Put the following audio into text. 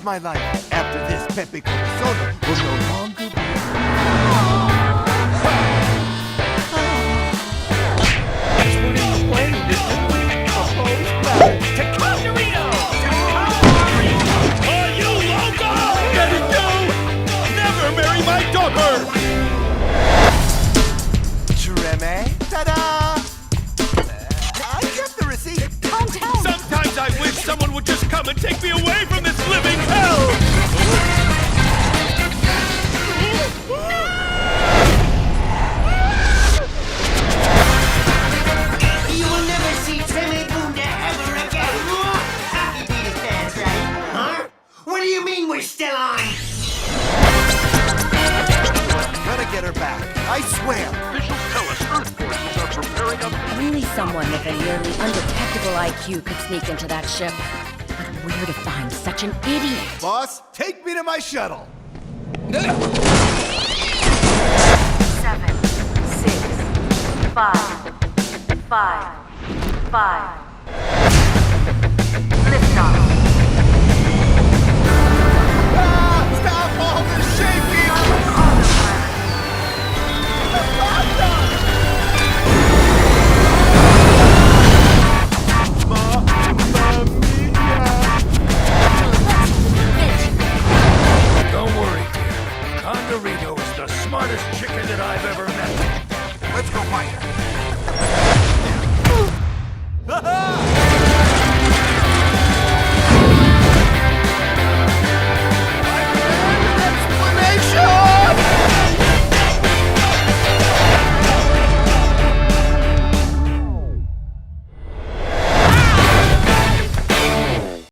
is my life. After this, Pepe Corazon will no longer be. Are you loco? Let it go! Never marry my daughter! Treme, ta-da! I kept the receipt. Calm down. Sometimes I wish someone would just come and take me away from this living hell! You will never see Tremebunda ever again! Happy Peter Pan's right, huh? What do you mean we're still on? Gonna get her back, I swear. Officials tell us Earth forces are preparing a... Only someone with a nearly undetectable IQ could sneak into that ship. But where to find such an idiot? Boss, take me to my shuttle. 7, 6, 5, 5, 5.